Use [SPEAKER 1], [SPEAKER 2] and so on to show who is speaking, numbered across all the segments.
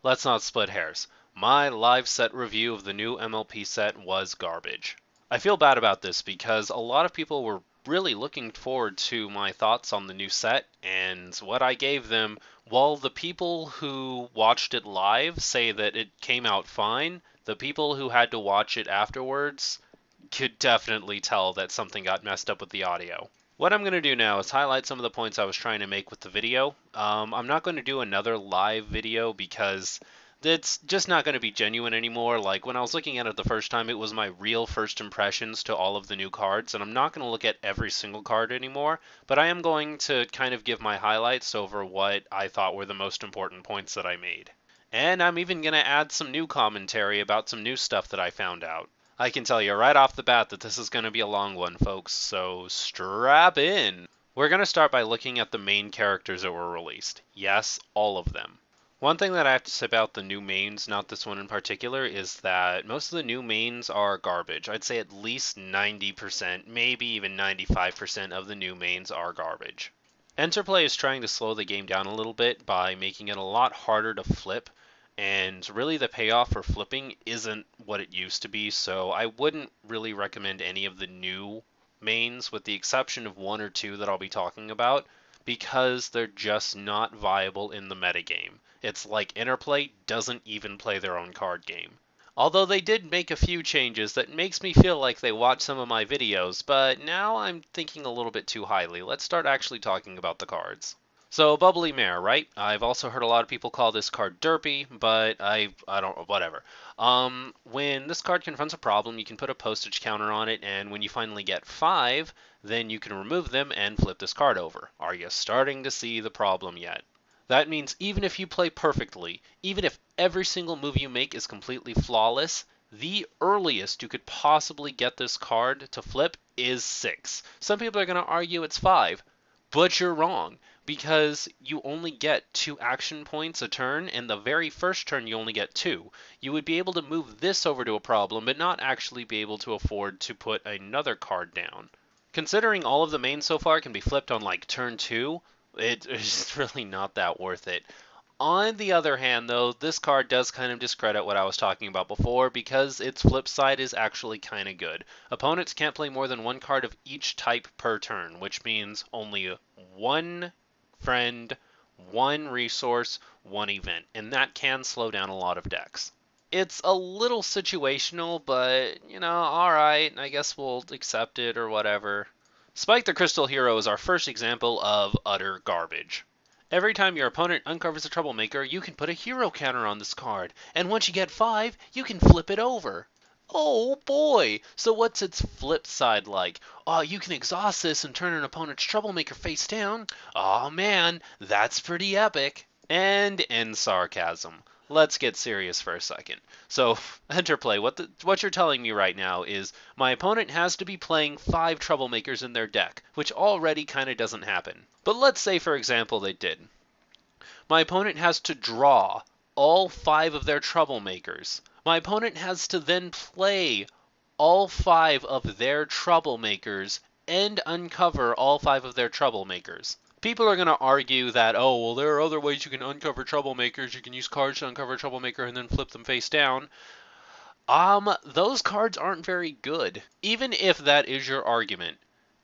[SPEAKER 1] let's not split hairs. My live set review of the new MLP set was garbage. I feel bad about this because a lot of people were really looking forward to my thoughts on the new set and what I gave them. While the people who watched it live say that it came out fine, the people who had to watch it afterwards could definitely tell that something got messed up with the audio. What I'm going to do now is highlight some of the points I was trying to make with the video. I'm not going to do another live video because it's just not going to be genuine anymore. Like when I was looking at it the first time, it was my real first impressions to all of the new cards, and I'm not going to look at every single card anymore, but I am going to kind of give my highlights over what I thought were the most important points that I made. And I'm even going to add some new commentary about some new stuff that I found out. I can tell you right off the bat that this is going to be a long one, folks, so strap in. We're going to start by looking at the main characters that were released. Yes, all of them. One thing that I have to say about the new mains, not this one in particular, is that most of the new mains are garbage. I'd say at least 90%, maybe even 95% of the new mains are garbage. Interplay is trying to slow the game down a little bit by making it a lot harder to flip, and really the payoff for flipping isn't what it used to be, so I wouldn't really recommend any of the new mains with the exception of one or two that I'll be talking about because they're just not viable in the metagame. It's like Interplay doesn't even play their own card game. Although they did make a few changes that makes me feel like they watched some of my videos, but now I'm thinking a little bit too highly. Let's start actually talking about the cards. So Bubbly Mare, right? I've also heard a lot of people call this card derpy, but I don't whatever. When this card confronts a problem, you can put a postage counter on it, and when you finally get 5, then you can remove them and flip this card over. Are you starting to see the problem yet? That means even if you play perfectly, even if every single move you make is completely flawless, the earliest you could possibly get this card to flip is 6. Some people are going to argue it's 5, but you're wrong because you only get 2 action points a turn, and the very first turn you only get 2. You would be able to move this over to a problem, but not actually be able to afford to put another card down. Considering all of the mains so far can be flipped on like turn 2, it's really not that worth it. On the other hand, though, this card does kind of discredit what I was talking about before because its flip side is actually kind of good. Opponents can't play more than one card of each type per turn, which means only one friend, one resource, one event, and that can slow down a lot of decks. It's a little situational, but, alright, I guess we'll accept it or whatever. Spike the Crystal Hero is our first example of utter garbage. Every time your opponent uncovers a troublemaker, you can put a hero counter on this card, and once you get 5, you can flip it over. Oh boy! So what's its flip side like? Oh, you can exhaust this and turn an opponent's troublemaker face down. Oh man, that's pretty epic. And end sarcasm. Let's get serious for a second. So, Interplay, what you're telling me right now is my opponent has to be playing 5 troublemakers in their deck, which already kind of doesn't happen. But let's say, for example, they did. My opponent has to draw all 5 of their troublemakers. My opponent has to then play all 5 of their troublemakers and uncover all 5 of their troublemakers. People are going to argue that, oh, well, there are other ways you can uncover troublemakers. You can use cards to uncover a troublemaker and then flip them face down. Those cards aren't very good. Even if that is your argument,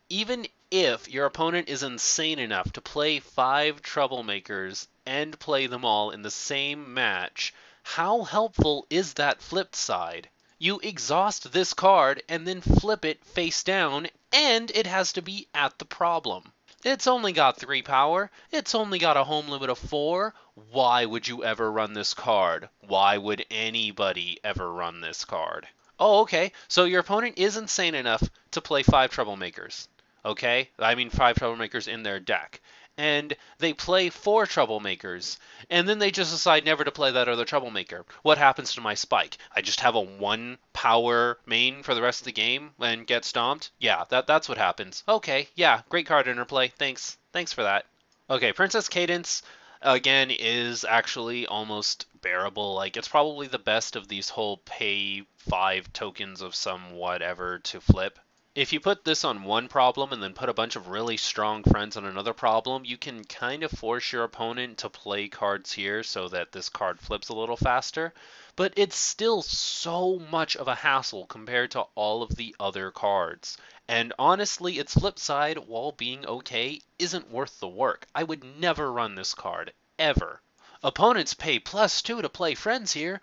[SPEAKER 1] even if your opponent is insane enough to play 5 troublemakers and play them all in the same match, how helpful is that flipped side? You exhaust this card and then flip it face down, and it has to be at the problem. It's only got 3 power. It's only got a home limit of 4. Why would you ever run this card? Why would anybody ever run this card? Oh, okay. So your opponent is insane enough to play 5 troublemakers. Okay? I mean 5 troublemakers in their deck. And they play 4 troublemakers, and then they just decide never to play that other troublemaker. What happens to my Spike? I just have a 1 power main for the rest of the game and get stomped? Yeah, that's what happens. Okay, yeah, great card Interplay. Thanks for that. Okay, Princess Cadence, again, is actually almost bearable. Like, it's probably the best of these whole pay 5 tokens of some whatever to flip. If you put this on one problem and then put a bunch of really strong friends on another problem, you can kind of force your opponent to play cards here so that this card flips a little faster. But it's still so much of a hassle compared to all of the other cards. And honestly, its flip side, while being okay, isn't worth the work. I would never run this card, ever. Opponents pay +2 to play friends here.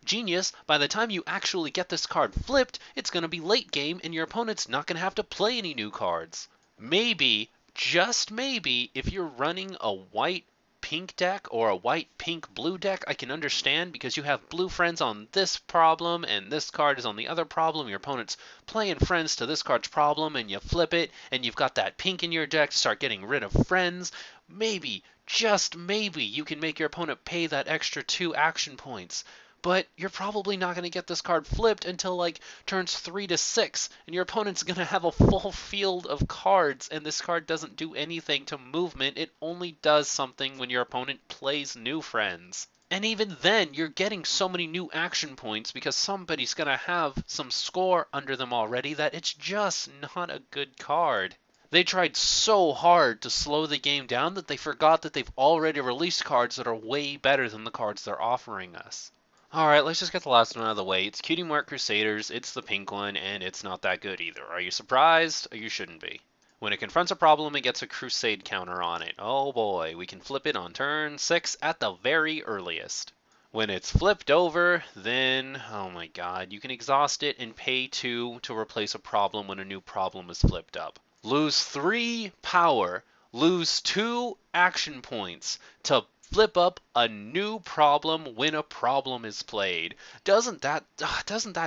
[SPEAKER 1] Genius, by the time you actually get this card flipped, it's gonna be late game and your opponent's not gonna have to play any new cards. Maybe, just maybe, if you're running a white pink deck or a white pink blue deck, I can understand because you have blue friends on this problem and this card is on the other problem. Your opponent's playing friends to this card's problem and you flip it and you've got that pink in your deck to start getting rid of friends. Maybe, just maybe, you can make your opponent pay that extra 2 action points. But you're probably not going to get this card flipped until like turns 3 to 6, and your opponent's going to have a full field of cards, and this card doesn't do anything to movement. It only does something when your opponent plays new friends. And even then, you're getting so many new action points because somebody's going to have some score under them already that it's just not a good card. They tried so hard to slow the game down that they forgot that they've already released cards that are way better than the cards they're offering us. Alright, let's just get the last one out of the way. It's Cutie Mark Crusaders, it's the pink one, and it's not that good either. Are you surprised? You shouldn't be. When it confronts a problem, it gets a Crusade counter on it. Oh boy, we can flip it on turn 6 at the very earliest. When it's flipped over, then, oh my god, you can exhaust it and pay 2 to replace a problem when a new problem is flipped up. Lose 3 power, lose 2 action points to flip up a new problem when a problem is played. Doesn't that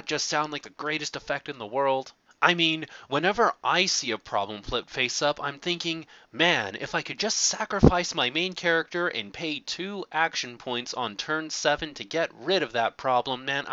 [SPEAKER 1] just sound like the greatest effect in the world? I mean, whenever I see a problem flipped face up, I'm thinking, man, if I could just sacrifice my main character and pay 2 action points on turn 7 to get rid of that problem, man,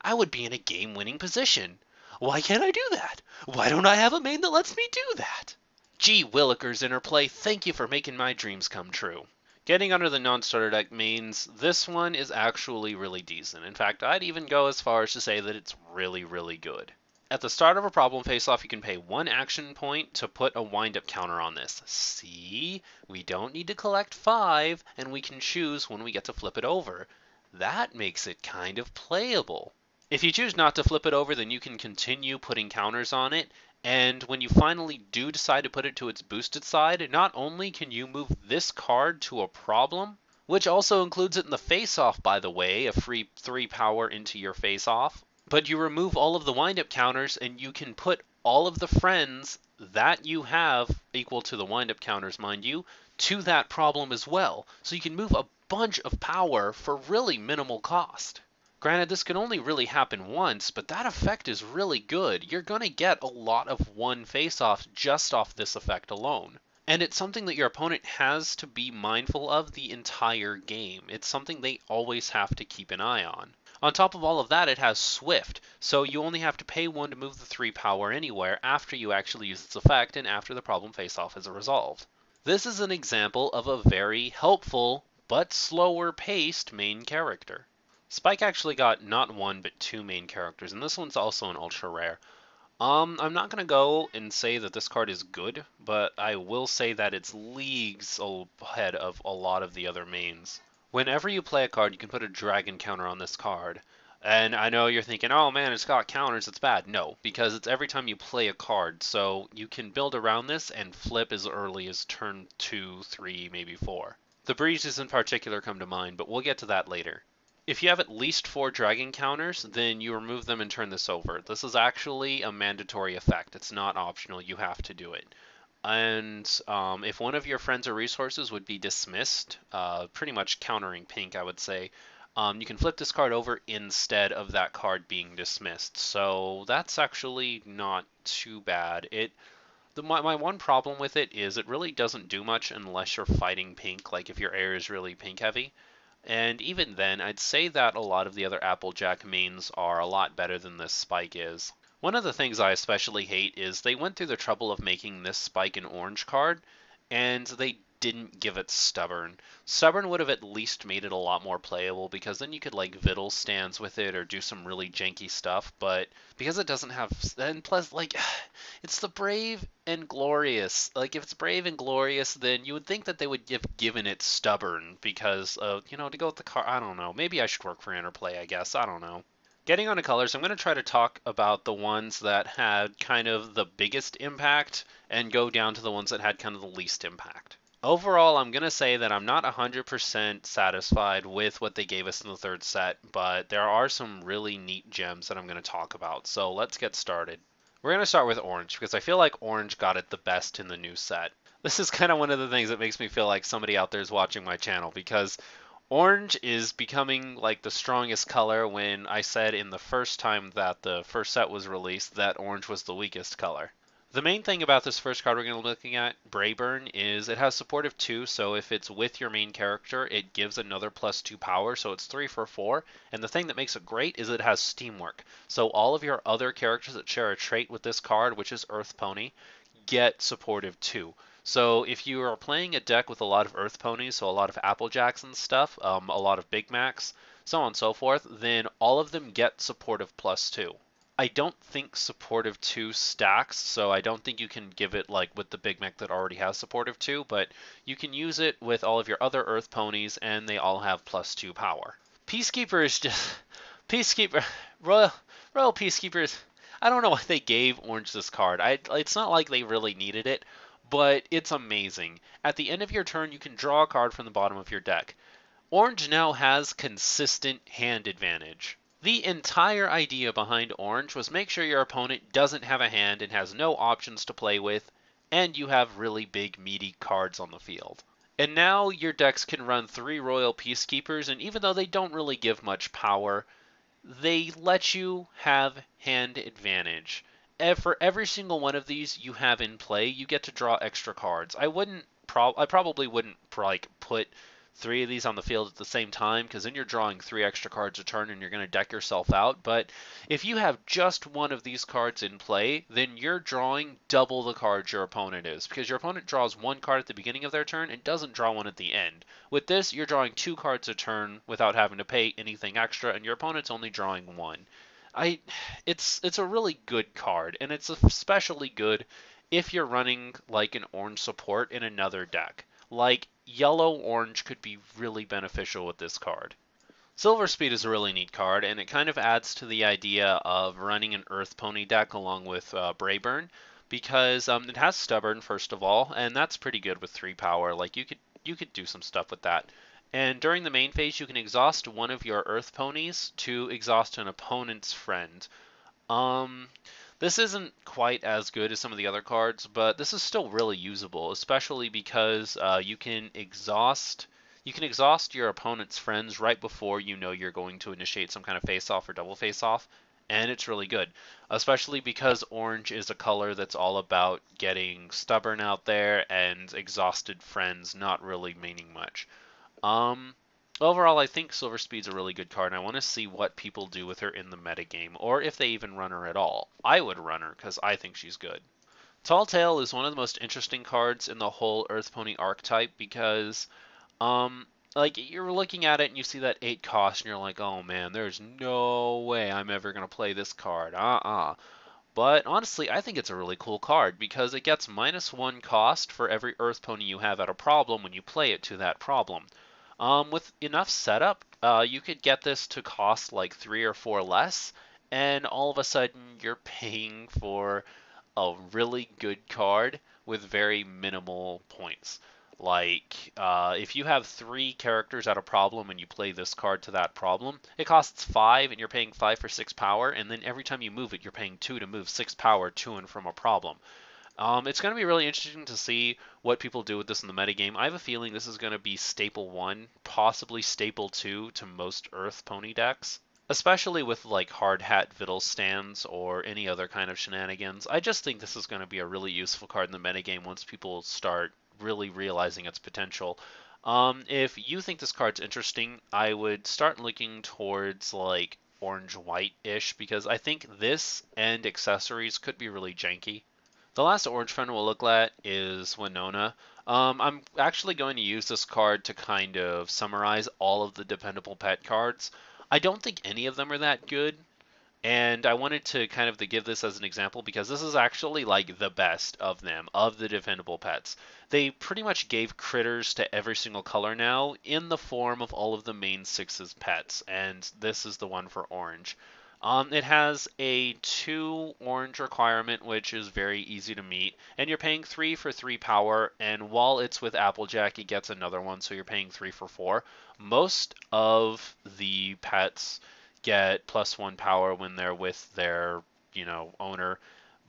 [SPEAKER 1] I would be in a game-winning position. Why can't I do that? Why don't I have a main that lets me do that? Gee Willikers Interplay, thank you for making my dreams come true. Getting under the non-starter deck mains, this one is actually really decent. In fact, I'd even go as far as to say that it's really, really good. At the start of a problem face-off, you can pay 1 action point to put a wind-up counter on this. See? We don't need to collect 5, and we can choose when we get to flip it over. That makes it kind of playable. If you choose not to flip it over, then you can continue putting counters on it, and when you finally do decide to put it to its boosted side, not only can you move this card to a problem, which also includes it in the face-off, by the way, a free 3 power into your face-off, but you remove all of the wind-up counters and you can put all of the friends that you have, equal to the wind-up counters, mind you, to that problem as well. So you can move a bunch of power for really minimal cost. Granted, this can only really happen once, but that effect is really good. You're going to get a lot of one face-off just off this effect alone. And it's something that your opponent has to be mindful of the entire game. It's something they always have to keep an eye on. On top of all of that, it has Swift, so you only have to pay 1 to move the 3 power anywhere after you actually use its effect and after the problem face-off is resolved. This is an example of a very helpful, but slower paced main character. Spike actually got not 1 but 2 main characters, and this one's also an ultra rare. I'm not going to go and say that this card is good, but I will say that it's leagues ahead of a lot of the other mains. Whenever you play a card, you can put a dragon counter on this card. And I know you're thinking, oh man, it's got counters, it's bad. No, because it's every time you play a card, so you can build around this and flip as early as turn 2, 3, maybe 4. The breezes in particular come to mind, but we'll get to that later. If you have at least 4 dragon counters, then you remove them and turn this over. This is actually a mandatory effect. It's not optional. You have to do it. And if one of your friends or resources would be dismissed, pretty much countering pink, I would say, you can flip this card over instead of that card being dismissed. So that's actually not too bad. My one problem with it is it really doesn't do much unless you're fighting pink, like if your air is really pink heavy. And even then, I'd say that a lot of the other Applejack mains are a lot better than this Spike is. One of the things I especially hate is they went through the trouble of making this Spike an orange card, and they didn't give it Stubborn. Stubborn would have at least made it a lot more playable because then you could like Viddle stands with it or do some really janky stuff, but because it doesn't have, and plus like it's the Brave and Glorious. Like if it's Brave and Glorious, then you would think that they would have given it Stubborn because to go with the car. I don't know. Maybe I should work for Interplay, I guess. I don't know. Getting on to colors, I'm going to try to talk about the ones that had kind of the biggest impact and go down to the ones that had kind of the least impact. Overall, I'm going to say that I'm not 100% satisfied with what they gave us in the third set, but there are some really neat gems that I'm going to talk about. So let's get started. We're going to start with orange because I feel like orange got it the best in the new set. This is kind of one of the things that makes me feel like somebody out there is watching my channel because orange is becoming like the strongest color when I said in the first time that the first set was released that orange was the weakest color. The main thing about this first card we're going to be looking at, Brayburn, is it has supportive 2, so if it's with your main character, it gives another +2 power, so it's 3 for 4. And the thing that makes it great is it has Steamwork. So all of your other characters that share a trait with this card, which is Earth Pony, get supportive 2. So if you are playing a deck with a lot of Earth Ponies, so a lot of Applejacks and stuff, a lot of Big Macs, so on and so forth, then all of them get supportive +2. I don't think supportive 2 stacks, so I don't think you can give it like with the Big Mac that already has supportive 2, but you can use it with all of your other Earth Ponies, and they all have +2 power. Peacekeeper is just... Peacekeeper... Royal Peacekeepers... I don't know why they gave Orange this card. It's not like they really needed it, but it's amazing. At the end of your turn, you can draw a card from the bottom of your deck. Orange now has consistent hand advantage. The entire idea behind Orange was make sure your opponent doesn't have a hand and has no options to play with, and you have really big meaty cards on the field. And now your decks can run 3 Royal Peacekeepers, and even though they don't really give much power, they let you have hand advantage. For every single one of these you have in play, you get to draw extra cards. I probably wouldn't like put 3 of these on the field at the same time because then you're drawing 3 extra cards a turn and you're going to deck yourself out. But if you have just one of these cards in play, then you're drawing double the cards your opponent is because your opponent draws 1 card at the beginning of their turn and doesn't draw one at the end. With this, you're drawing 2 cards a turn without having to pay anything extra, and your opponent's only drawing 1. It's a really good card, and it's especially good if you're running like an orange support in another deck. Like yellow-orange could be really beneficial with this card. Silver Speed is a really neat card, and it kind of adds to the idea of running an Earth Pony deck along with Brayburn, because it has Stubborn first of all, and that's pretty good with 3 power. Like you could do some stuff with that. And during the main phase, you can exhaust one of your Earth Ponies to exhaust an opponent's friend. Um, this isn't quite as good as some of the other cards, but this is still really usable, especially because you can exhaust your opponent's friends right before you know you're going to initiate some kind of face-off or double face-off, and it's really good, especially because orange is a color that's all about getting stubborn out there and exhausted friends not really meaning much. Um, Overall, I think Silver Speed's a really good card, and I want to see what people do with her in the metagame, or if they even run her at all. I would run her, because I think she's good. Tall Tale is one of the most interesting cards in the whole Earth Pony archetype, because, like, you're looking at it and you see that 8 cost, and you're like, oh man, there's no way I'm ever going to play this card. But honestly, I think it's a really cool card, because it gets -1 cost for every Earth Pony you have at a problem when you play it to that problem. With enough setup, you could get this to cost like 3 or 4 less, and all of a sudden you're paying for a really good card with very minimal points. Like, if you have 3 characters at a problem and you play this card to that problem, it costs 5 and you're paying 5 for 6 power, and then every time you move it, you're paying 2 to move 6 power to and from a problem. It's going to be really interesting to see what people do with this in the metagame. I have a feeling this is going to be staple 1, possibly staple 2 to most Earth Pony decks. Especially with like hard hat Viddle stands or any other kind of shenanigans. I just think this is going to be a really useful card in the metagame once people start really realizing its potential. If you think this card's interesting, I would start looking towards like orange-white-ish, because I think this and accessories could be really janky. The last orange friend we'll look at is Winona. I'm actually going to use this card to kind of summarize all of the dependable pet cards. I don't think any of them are that good, and I wanted to kind of to give this as an example because this is actually like the best of them, of the dependable pets. They pretty much gave critters to every single color now in the form of all of the main sixes pets, and this is the one for orange. It has a 2 orange requirement, which is very easy to meet, and you're paying 3 for 3 power, and while it's with Applejack, it gets another one, so you're paying 3 for 4. Most of the pets get +1 power when they're with their, owner,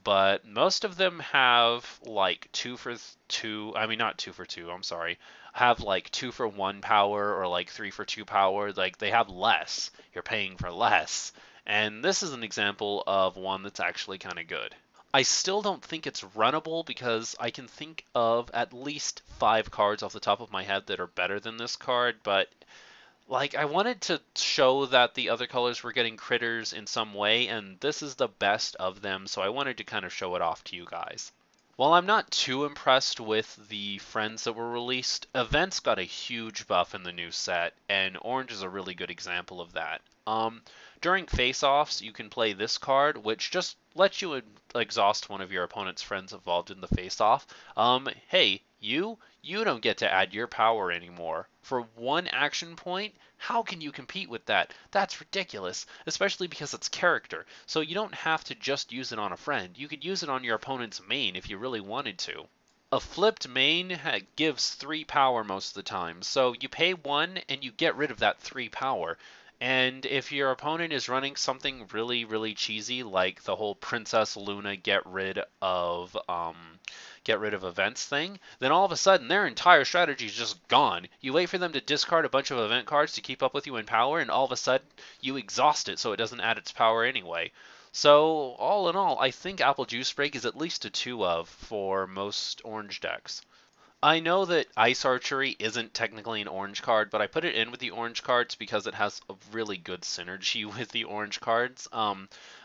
[SPEAKER 1] but most of them have like 2 for 2, I mean not 2 for 2, I'm sorry, have like 2 for 1 power or like 3 for 2 power, like they have less. You're paying for less. And this is an example of one that's actually kind of good. I still don't think it's runnable because I can think of at least 5 cards off the top of my head that are better than this card, but like I wanted to show that the other colors were getting critters in some way, and this is the best of them, so I wanted to kind of show it off to you guys. While I'm not too impressed with the friends that were released, events got a huge buff in the new set, and orange is a really good example of that. During face-offs, you can play this card, which just lets you exhaust one of your opponent's friends involved in the face-off. Hey, you don't get to add your power anymore. For 1 action point, how can you compete with that? That's ridiculous, especially because it's character. So you don't have to just use it on a friend. You could use it on your opponent's main if you really wanted to. A flipped main gives 3 power most of the time, so you pay 1 and you get rid of that 3 power. And if your opponent is running something really, really cheesy, like the whole Princess Luna get rid of events thing, then all of a sudden their entire strategy is just gone. You wait for them to discard a bunch of event cards to keep up with you in power, and all of a sudden you exhaust it so it doesn't add its power anyway. So all in all, I think Apple Juice Break is at least a 2 of for most orange decks. I know that Ice Archery isn't technically an orange card, but I put it in with the orange cards because it has a really good synergy with the orange cards.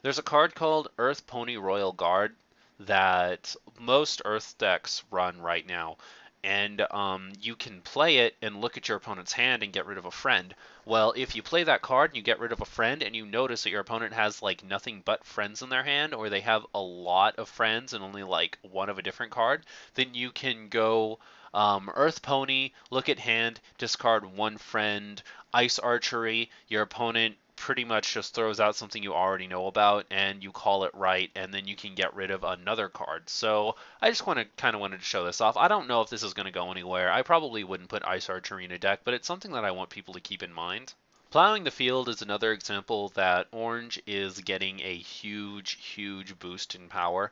[SPEAKER 1] There's a card called Earth Pony Royal Guard that most Earth decks run right now. And you can play it and look at your opponent's hand and get rid of a friend. Well, if you play that card and you get rid of a friend and you notice that your opponent has like nothing but friends in their hand, or they have a lot of friends and only like one of a different card, then you can go Earth Pony, look at hand, discard 1 friend, Ice Archery, your opponent pretty much just throws out something you already know about and you call it right, and then you can get rid of another card. So I just kind of wanted to show this off. I don't know if this is going to go anywhere. I probably wouldn't put Ice Archery in a deck, but it's something that I want people to keep in mind. Plowing the field is another example that orange is getting a huge, huge boost in power.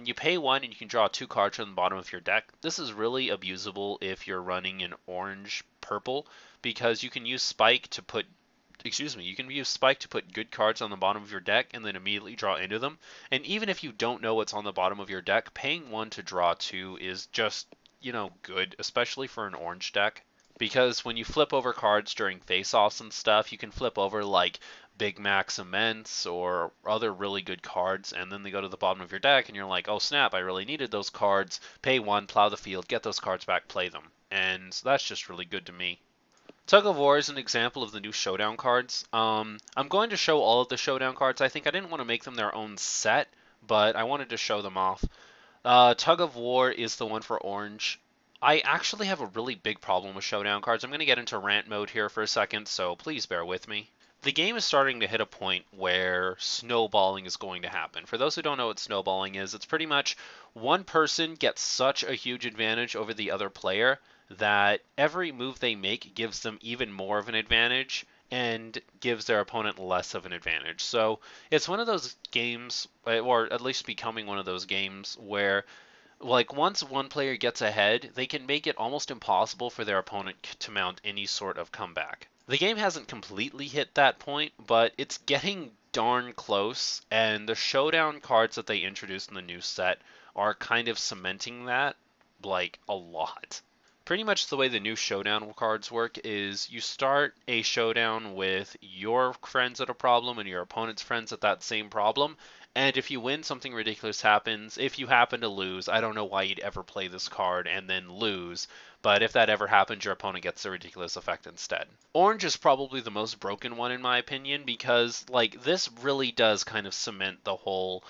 [SPEAKER 1] You pay 1 and you can draw 2 cards from the bottom of your deck. This is really abusable if you're running an orange purple because you can use Spike to put you can use Spike to put good cards on the bottom of your deck and then immediately draw into them. And even if you don't know what's on the bottom of your deck, paying 1 to draw 2 is just, good, especially for an orange deck. Because when you flip over cards during face-offs and stuff, you can flip over like Big Max Immense or other really good cards, and then they go to the bottom of your deck, and you're like, oh snap, I really needed those cards. Pay 1, plow the field, get those cards back, play them. And that's just really good to me. Tug of War is an example of the new Showdown cards. I'm going to show all of the Showdown cards. I think I didn't want to make them their own set, but I wanted to show them off. Tug of War is the one for orange. I actually have a really big problem with Showdown cards. I'm going to get into rant mode here for a second, so please bear with me. The game is starting to hit a point where snowballing is going to happen. For those who don't know what snowballing is, it's pretty much one person gets such a huge advantage over the other player that every move they make gives them even more of an advantage and gives their opponent less of an advantage. So it's one of those games, or at least becoming one of those games, where like once one player gets ahead, they can make it almost impossible for their opponent to mount any sort of comeback. The game hasn't completely hit that point, but it's getting darn close, and the showdown cards that they introduced in the new set are kind of cementing that, like, a lot. Pretty much the way the new showdown cards work is you start a showdown with your friends at a problem and your opponent's friends at that same problem, And if you win, something ridiculous happens. If you happen to lose, I don't know why you'd ever play this card and then lose, but if that ever happens, your opponent gets a ridiculous effect instead. Orange is probably the most broken one in my opinion because, like, this really does kind of cement the whole,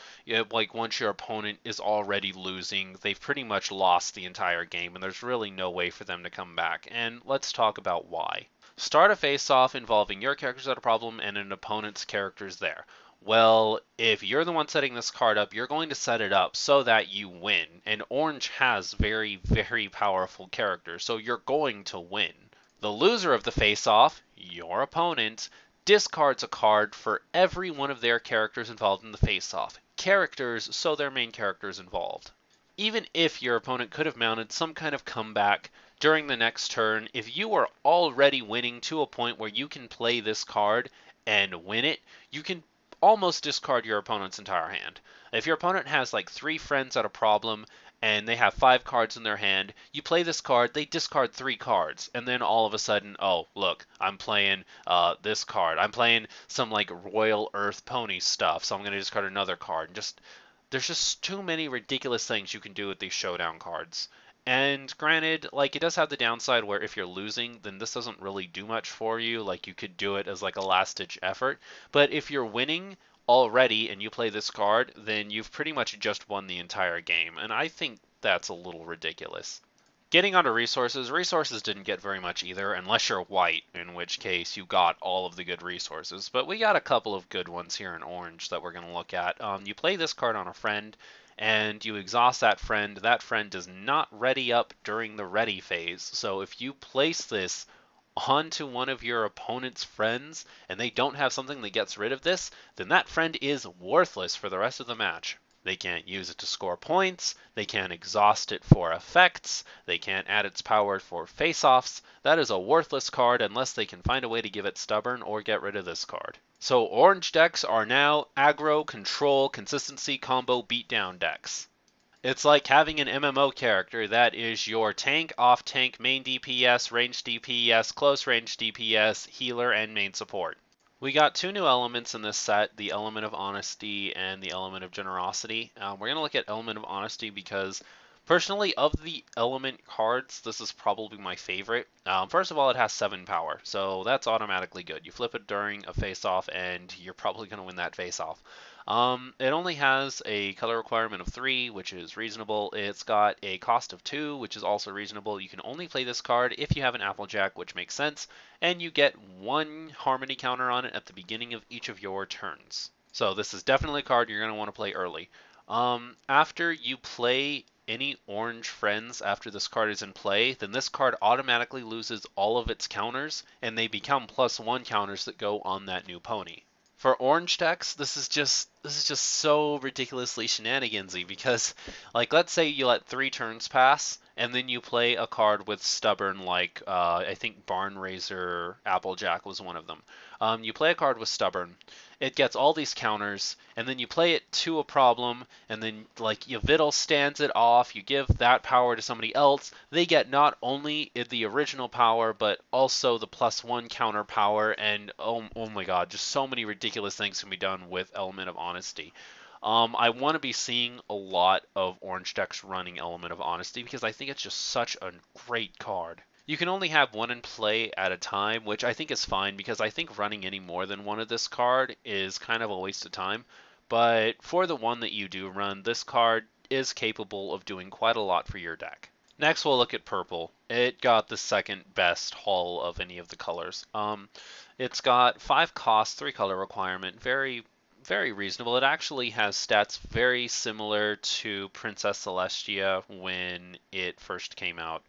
[SPEAKER 1] like, once your opponent is already losing, they've pretty much lost the entire game and there's really no way for them to come back. And let's talk about why. Start a face-off involving your characters at a problem and an opponent's characters there. Well, if you're the one setting this card up, you're going to set it up so that you win. And Orange has very, very powerful characters, so you're going to win. The loser of the face-off, your opponent, discards a card for every one of their characters involved in the face-off. Characters, so their main characters involved. Even if your opponent could have mounted some kind of comeback during the next turn, if you are already winning to a point where you can play this card and win it, you can almost discard your opponent's entire hand. If your opponent has like 3 friends at a problem and they have 5 cards in their hand, you play this card, they discard 3 cards, and then all of a sudden, oh, look, I'm playing this card. I'm playing some like Royal Earth Pony stuff, so I'm going to discard another card. And there's just too many ridiculous things you can do with these showdown cards. And granted, like, it does have the downside where if you're losing, then this doesn't really do much for you. Like, you could do it as like a last-ditch effort. But if you're winning already and you play this card, then you've pretty much just won the entire game. And I think that's a little ridiculous. Getting onto resources, resources didn't get very much either, unless you're white, in which case you got all of the good resources. But we got a couple of good ones here in orange that we're going to look at. You play this card on a friend, and you exhaust that friend. That friend does not ready up during the ready phase. So if you place this onto one of your opponent's friends, and they don't have something that gets rid of this, then that friend is worthless for the rest of the match. They can't use it to score points, they can't exhaust it for effects, they can't add its power for face-offs. That is a worthless card unless they can find a way to give it stubborn or get rid of this card. So orange decks are now aggro, control, consistency, combo, beatdown decks. It's like having an MMO character that is your tank, off-tank, main DPS, range DPS, close range DPS, healer, and main support. We got 2 new elements in this set, the element of honesty and the element of generosity. We're going to look at element of honesty because, personally, of the element cards, this is probably my favorite. First of all, it has 7 power, so that's automatically good. You flip it during a face-off, and you're probably going to win that face-off. It only has a color requirement of 3, which is reasonable. It's got a cost of 2, which is also reasonable. You can only play this card if you have an Applejack, which makes sense, and you get 1 harmony counter on it at the beginning of each of your turns. So this is definitely a card you're going to want to play early. After you play any orange friends after this card is in play, then this card automatically loses all of its counters, and they become +1 counters that go on that new pony. For orange decks, this is just so ridiculously shenanigansy because, like, let's say you let 3 turns pass and then you play a card with stubborn, like I think Barn Raiser Applejack was one of them. You play a card with stubborn, it gets all these counters, and then you play it to a problem, and then like Yvidal stands it off, you give that power to somebody else, they get not only the original power, but also the +1 counter power, and oh my god, just so many ridiculous things can be done with Element of Honesty. I want to be seeing a lot of orange decks running Element of Honesty because I think it's just such a great card. You can only have 1 in play at a time, which I think is fine because I think running any more than 1 of this card is kind of a waste of time. But for the 1 that you do run, this card is capable of doing quite a lot for your deck. Next, we'll look at purple. It got the second best haul of any of the colors. It's got 5 costs, 3 color requirement, very reasonable. It actually has stats very similar to Princess Celestia when it first came out.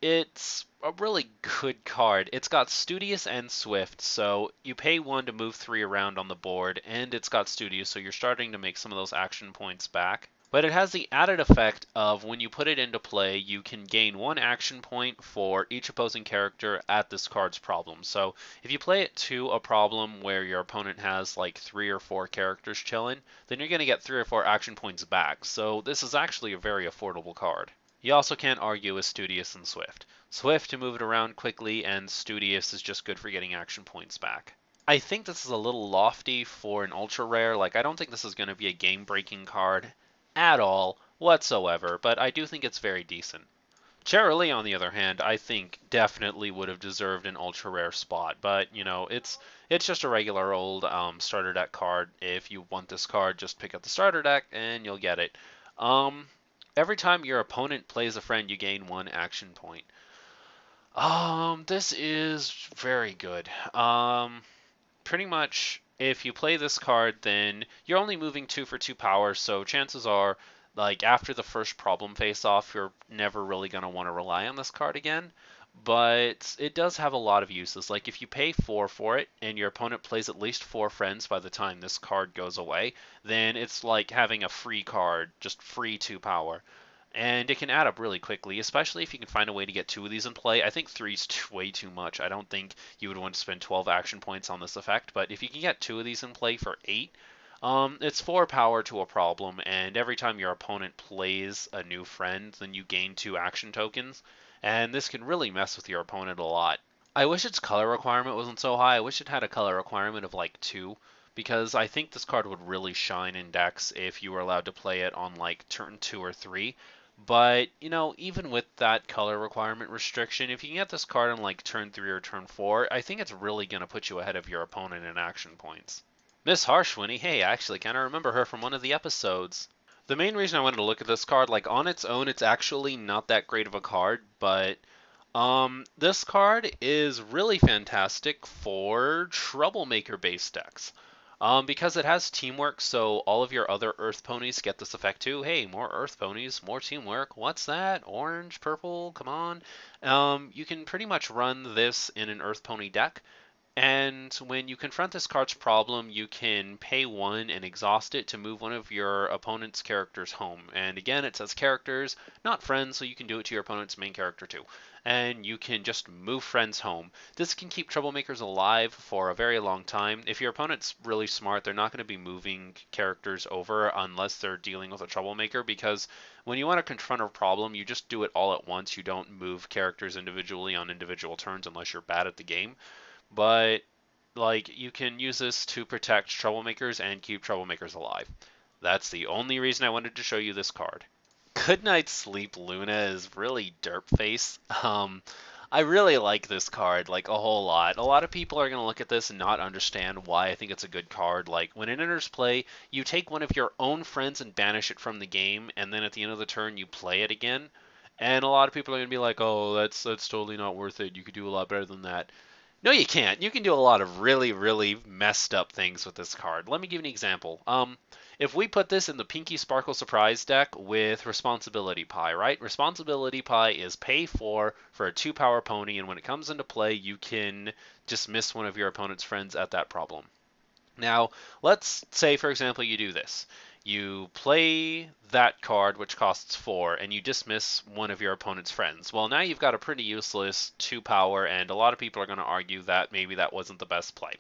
[SPEAKER 1] It's a really good card. It's got Studious and Swift, so you pay 1 to move 3 around on the board, and it's got Studious, so you're starting to make some of those action points back. But it has the added effect of when you put it into play, you can gain 1 action point for each opposing character at this card's problem. So if you play it to a problem where your opponent has like 3 or 4 characters chilling, then you're going to get 3 or 4 action points back. So this is actually a very affordable card. You also can't argue with Studious and Swift. Swift to move it around quickly, and Studious is just good for getting action points back. I think this is a little lofty for an ultra rare. Like, I don't think this is going to be a game-breaking card at all whatsoever, but I do think it's very decent. Cheryl, on the other hand, I think definitely would have deserved an ultra rare spot, but it's just a regular old starter deck card. If you want this card, just pick up the starter deck and you'll get it. Um, every time your opponent plays a friend, you gain 1 action point. This is very good. Pretty much, if you play this card, then you're only moving 2 for 2 power, so chances are, like, after the first problem face-off, you're never really going to want to rely on this card again. But it does have a lot of uses. Like, if you pay 4 for it, and your opponent plays at least 4 friends by the time this card goes away, then it's like having a free card, just free 2 power. And it can add up really quickly, especially if you can find a way to get 2 of these in play. I think 3 is way too much. I don't think you would want to spend 12 action points on this effect, but if you can get 2 of these in play for 8, it's 4 power to a problem, and every time your opponent plays a new friend, then you gain 2 action tokens, and this can really mess with your opponent a lot. I wish its color requirement wasn't so high. I wish it had a color requirement of like 2, because I think this card would really shine in decks if you were allowed to play it on like turn 2 or 3. But, even with that color requirement restriction, if you can get this card on like turn 3 or turn 4, I think it's really going to put you ahead of your opponent in action points. Miss Harshwinny, hey, I actually kind of remember her from one of the episodes. The main reason I wanted to look at this card, like on its own, it's actually not that great of a card, but this card is really fantastic for troublemaker based decks. Because it has teamwork, so all of your other Earth ponies get this effect too. Hey, more Earth ponies, more teamwork. What's that? Orange, purple, come on. You can pretty much run this in an Earth pony deck. And when you confront this card's problem, you can pay 1 and exhaust it to move one of your opponent's characters home. And again, it says characters, not friends, so you can do it to your opponent's main character too. And you can just move friends home. This can keep troublemakers alive for a very long time. If your opponent's really smart, they're not going to be moving characters over unless they're dealing with a troublemaker, because when you want to confront a problem, you just do it all at once. You don't move characters individually on individual turns unless you're bad at the game. But like, you can use this to protect troublemakers and keep troublemakers alive. That's the only reason I wanted to show you this card. Goodnight Sleep Luna is really derp face. I really like this card, like, a whole lot. A lot of people are going to look at this and not understand why I think it's a good card. Like, when it enters play, you take one of your own friends and banish it from the game, and then at the end of the turn, you play it again. And a lot of people are going to be like, oh, that's totally not worth it. You could do a lot better than that. No, you can't. You can do a lot of really, really messed up things with this card. Let me give you an example. If we put this in the Pinky Sparkle Surprise deck with Responsibility Pie, right? Responsibility Pie is pay 4 for a 2-power pony, and when it comes into play, you can dismiss one of your opponent's friends at that problem. Now, let's say, for example, you do this. You play that card, which costs 4, and you dismiss one of your opponent's friends. Well, now you've got a pretty useless 2-power, and a lot of people are going to argue that maybe that wasn't the best play.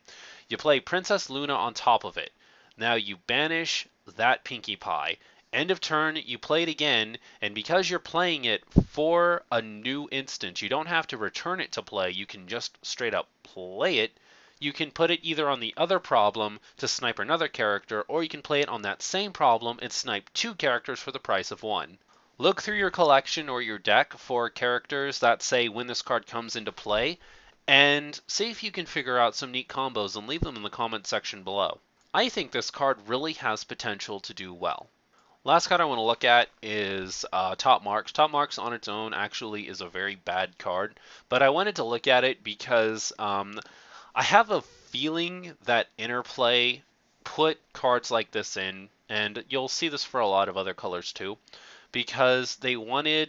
[SPEAKER 1] You play Princess Luna on top of it. Now you banish that Pinkie Pie. End of turn, you play it again, and because you're playing it for a new instance, you don't have to return it to play. You can just straight up play it. You can put it either on the other problem to snipe another character, or you can play it on that same problem and snipe 2 characters for the price of 1. Look through your collection or your deck for characters that say when this card comes into play, and see if you can figure out some neat combos and leave them in the comment section below. I think this card really has potential to do well. Last card I want to look at is Top Marks. Top Marks on its own actually is a very bad card, but I wanted to look at it because I have a feeling that Interplay put cards like this in, and you'll see this for a lot of other colors too, because they wanted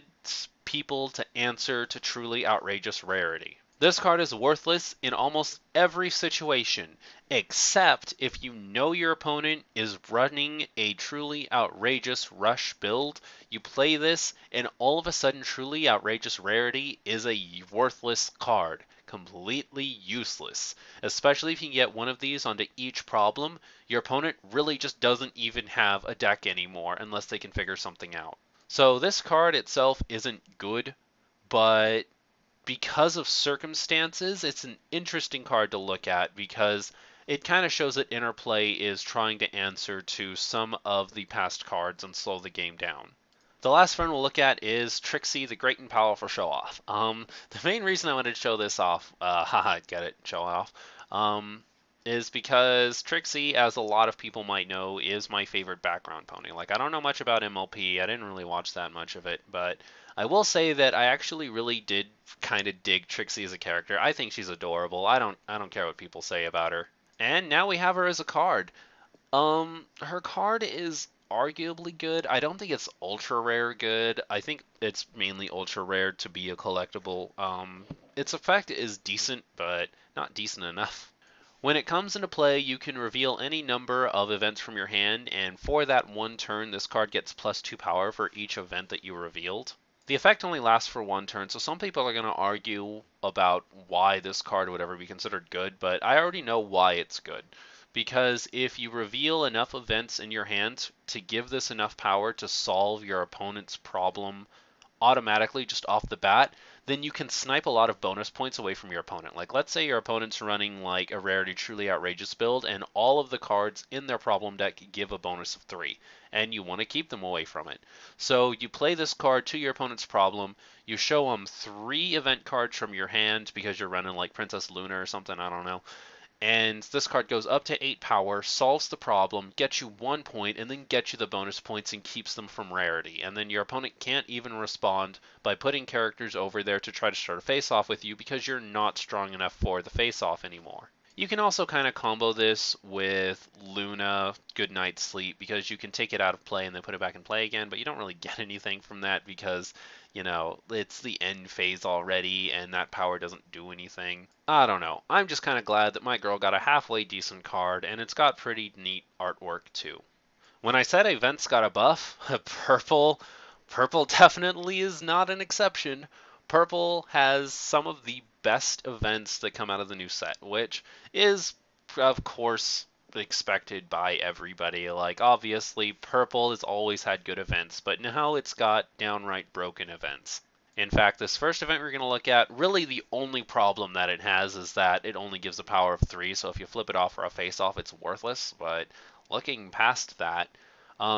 [SPEAKER 1] people to answer to truly outrageous rarity. This card is worthless in almost every situation, except if you know your opponent is running a truly outrageous rush build. You play this, and all of a sudden truly outrageous rarity is a worthless card. Completely useless. Especially if you can get one of these onto each problem, your opponent really just doesn't even have a deck anymore unless they can figure something out. So this card itself isn't good, but because of circumstances, it's an interesting card to look at because it kind of shows that Interplay is trying to answer to some of the past cards and slow the game down. The last friend we'll look at is Trixie, the Great and Powerful Show-Off. The main reason I wanted to show this off, haha, get it, show off, is because Trixie, as a lot of people might know, is my favorite background pony. Like, I don't know much about MLP, I didn't really watch that much of it, but I will say that I actually really did kind of dig Trixie as a character. I think she's adorable. I don't care what people say about her. And now we have her as a card. Her card is arguably good. I don't think it's ultra rare good. I think it's mainly ultra rare to be a collectible. Its effect is decent, but not decent enough. When it comes into play, you can reveal any number of events from your hand, and for that one turn, this card gets +2 power for each event that you revealed. The effect only lasts for one turn, so some people are going to argue about why this card would ever be considered good, but I already know why it's good. Because if you reveal enough events in your hand to give this enough power to solve your opponent's problem automatically just off the bat, then you can snipe a lot of bonus points away from your opponent. Like, let's say your opponent's running like a Rarity Truly Outrageous build, and all of the cards in their problem deck give a bonus of 3, and you want to keep them away from it. So you play this card to your opponent's problem, you show them 3 event cards from your hand because you're running like Princess Luna or something, I don't know. And this card goes up to 8 power, solves the problem, gets you 1 point, and then gets you the bonus points and keeps them from rarity. And then your opponent can't even respond by putting characters over there to try to start a face-off with you because you're not strong enough for the face-off anymore. You can also kind of combo this with Luna Good Night Sleep because you can take it out of play and then put it back in play again, but you don't really get anything from that because, you know, it's the end phase already and that power doesn't do anything. I don't know. I'm just kind of glad that my girl got a halfway decent card and it's got pretty neat artwork too. When I said events got a buff, purple definitely is not an exception. Purple has some of the best events that come out of the new set, which is, of course, expected by everybody. Like, obviously, Purple has always had good events, but now it's got downright broken events. In fact, this first event we're going to look at, really the only problem that it has is that it only gives a power of 3, so if you flip it off for a face-off, it's worthless, but looking past that,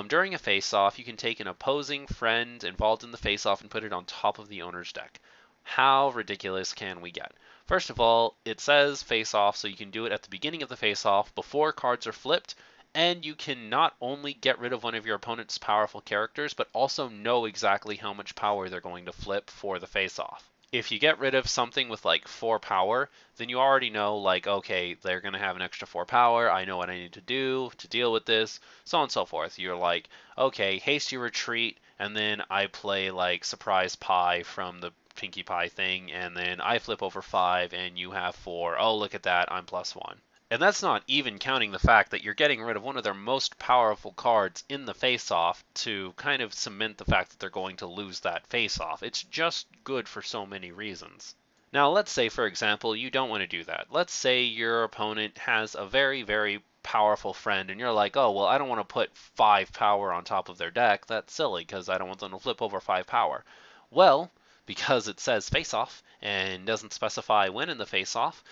[SPEAKER 1] during a face-off, you can take an opposing friend involved in the face-off and put it on top of the owner's deck. How ridiculous can we get? First of all, it says face-off, so you can do it at the beginning of the face-off before cards are flipped, and you can not only get rid of one of your opponent's powerful characters, but also know exactly how much power they're going to flip for the face-off. If you get rid of something with like 4 power, then you already know, like, okay, they're going to have an extra 4 power, I know what I need to do to deal with this, so on and so forth. You're like, okay, hasty retreat, and then I play like surprise pie from the Pinkie Pie thing, and then I flip over 5 and you have 4. Oh, look at that, I'm +1. And that's not even counting the fact that you're getting rid of one of their most powerful cards in the face-off to kind of cement the fact that they're going to lose that face-off. It's just good for so many reasons. Now, let's say, for example, you don't want to do that. Let's say your opponent has a very, very powerful friend, and you're like, oh, well, I don't want to put 5 power on top of their deck. That's silly, because I don't want them to flip over 5 power. Well, because it says face-off and doesn't specify when in the face-off,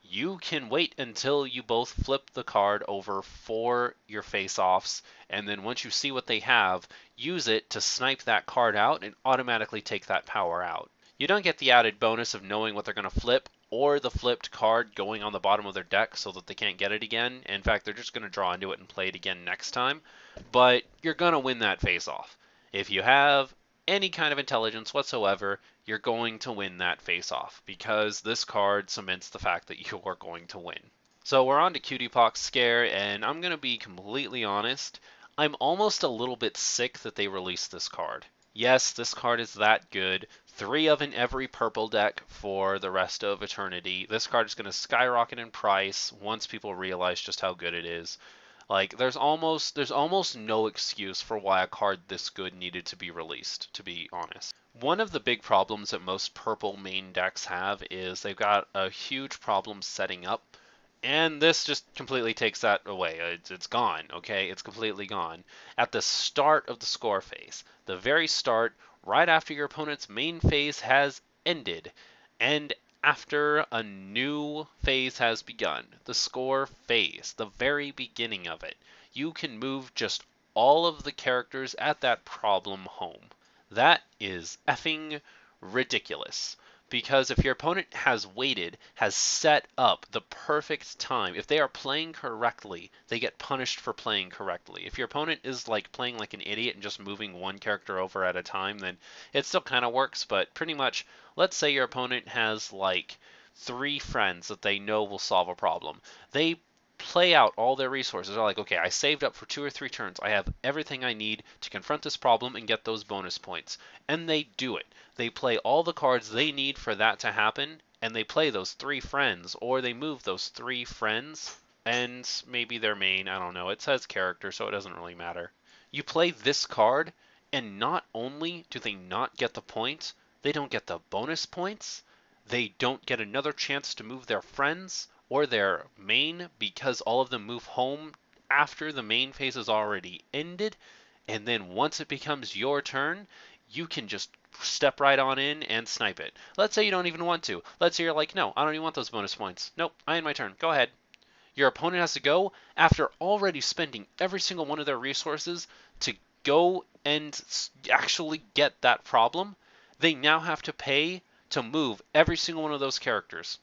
[SPEAKER 1] you can wait until you both flip the card over for your face-offs, and then once you see what they have, use it to snipe that card out and automatically take that power out. You don't get the added bonus of knowing what they're going to flip, or the flipped card going on the bottom of their deck so that they can't get it again. In fact, they're just going to draw into it and play it again next time, but you're going to win that face-off. If you have any kind of intelligence whatsoever, you're going to win that face-off because this card cements the fact that you are going to win. So we're on to Cutie Pox Scare, and I'm going to be completely honest, I'm almost a little bit sick that they released this card. Yes, this card is that good. 3 of in every purple deck for the rest of eternity. This card is going to skyrocket in price once people realize just how good it is. Like, there's almost no excuse for why a card this good needed to be released, to be honest. One of the big problems that most purple main decks have is they've got a huge problem setting up, and this just completely takes that away. It's gone, okay? It's completely gone. At the start of the score phase, the very start, right after your opponent's main phase has ended, and after a new phase has begun, the score phase, the very beginning of it, you can move just all of the characters at that problem home. That is effing ridiculous. Because if your opponent has waited, has set up the perfect time, if they are playing correctly, they get punished for playing correctly. If your opponent is like playing like an idiot and just moving one character over at a time, then it still kind of works, but pretty much, let's say your opponent has like 3 friends that they know will solve a problem. They play out all their resources. They're like, okay, I saved up for 2 or 3 turns. I have everything I need to confront this problem and get those bonus points. And they do it. They play all the cards they need for that to happen, and they play those 3 friends, or they move those 3 friends, and maybe their main, I don't know, it says character, so it doesn't really matter. You play this card, and not only do they not get the points, they don't get the bonus points, they don't get another chance to move their friends or their main because all of them move home after the main phase has already ended. And then once it becomes your turn, you can just step right on in and snipe it. Let's say you don't even want to. Let's say you're like, no, I don't even want those bonus points. Nope, I end my turn. Go ahead. Your opponent has to go after already spending every single one of their resources to go and actually get that problem. They now have to pay to move every single one of those characters.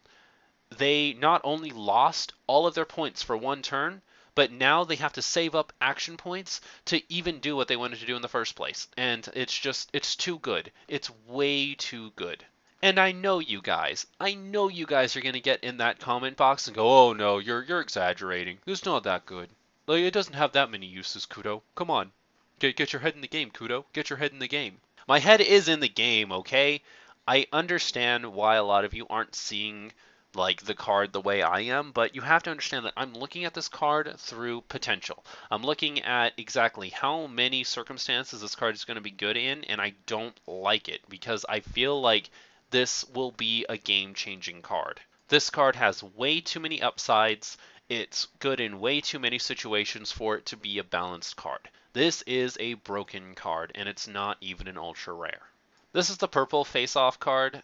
[SPEAKER 1] They not only lost all of their points for one turn, but now they have to save up action points to even do what they wanted to do in the first place. And it's too good. It's way too good. And I know you guys are going to get in that comment box and go, oh no, you're exaggerating. It's not that good. Like, it doesn't have that many uses, Kudou. Come on. Get your head in the game, Kudou. Get your head in the game. My head is in the game, okay? I understand why a lot of you aren't seeing like the card the way I am, but you have to understand that I'm looking at this card through potential. I'm looking at exactly how many circumstances this card is going to be good in, and I don't like it because I feel like this will be a game-changing card. This card has way too many upsides. It's good in way too many situations for it to be a balanced card. This is a broken card, and it's not even an ultra rare. This is the purple face-off card.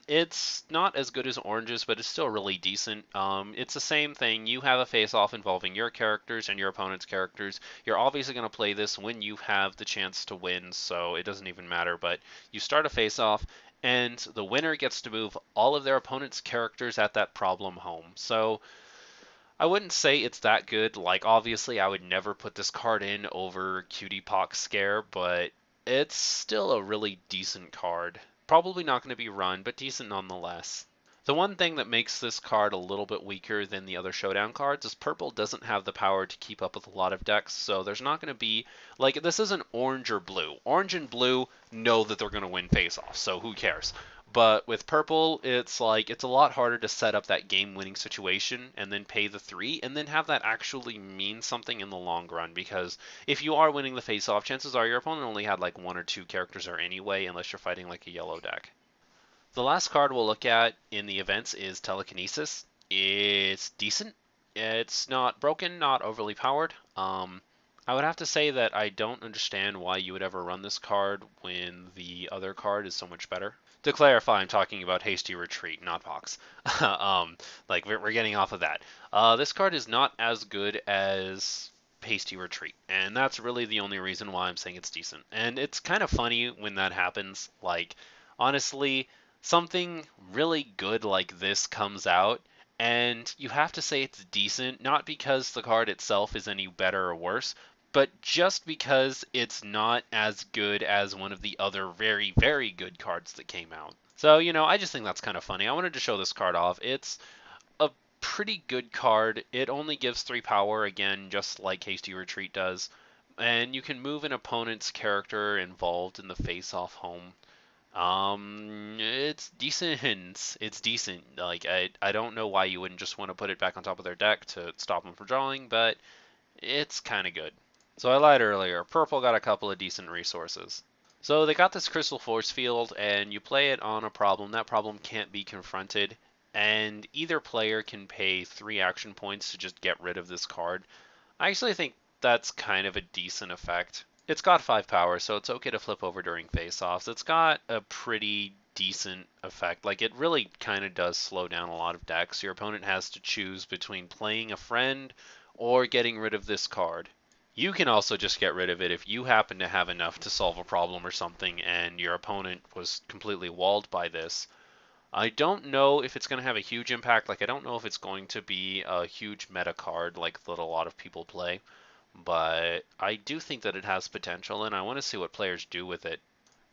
[SPEAKER 1] It's not as good as oranges, but it's still really decent. It's the same thing. You have a face-off involving your characters and your opponent's characters. You're obviously going to play this when you have the chance to win, so it doesn't even matter. But you start a face-off, and the winner gets to move all of their opponent's characters at that problem home. So I wouldn't say it's that good. Like, obviously, I would never put this card in over Cutie Pox Scare, but it's still a really decent card. Probably not going to be run, but decent nonetheless. The one thing that makes this card a little bit weaker than the other Showdown cards is purple doesn't have the power to keep up with a lot of decks, so there's not going to be, like, this isn't orange or blue. Orange and blue know that they're going to win face-off, so who cares? But with purple, it's like it's a lot harder to set up that game-winning situation and then pay the 3 and then have that actually mean something in the long run. Because if you are winning the face-off, chances are your opponent only had like 1 or 2 characters there anyway, unless you're fighting like a yellow deck. The last card we'll look at in the events is Telekinesis. It's decent. It's not broken, not overly powered. I would have to say that I don't understand why you would ever run this card when the other card is so much better. To clarify, I'm talking about Hasty Retreat, not Pox. Like, we're getting off of that. This card is not as good as Hasty Retreat, and that's really the only reason why I'm saying it's decent. And it's kind of funny when that happens. Like, honestly, something really good like this comes out, and you have to say it's decent, not because the card itself is any better or worse, but just because it's not as good as one of the other very, very good cards that came out. So, I just think that's kind of funny. I wanted to show this card off. It's a pretty good card. It only gives 3 power, again, just like Hasty Retreat does. And you can move an opponent's character involved in the face-off home. It's decent. It's decent. Like, I don't know why you wouldn't just want to put it back on top of their deck to stop them from drawing, but it's kind of good. So I lied earlier. Purple got a couple of decent resources. So they got this Crystal Force Field, and you play it on a problem. That problem can't be confronted, and either player can pay 3 action points to just get rid of this card. I actually think that's kind of a decent effect. It's got 5 power, so it's okay to flip over during face-offs. It's got a pretty decent effect. Like, it really kind of does slow down a lot of decks. Your opponent has to choose between playing a friend or getting rid of this card. You can also just get rid of it if you happen to have enough to solve a problem or something and your opponent was completely walled by this. I don't know if it's going to have a huge impact. Like, I don't know if it's going to be a huge meta card like that a lot of people play, but I do think that it has potential, and I want to see what players do with it.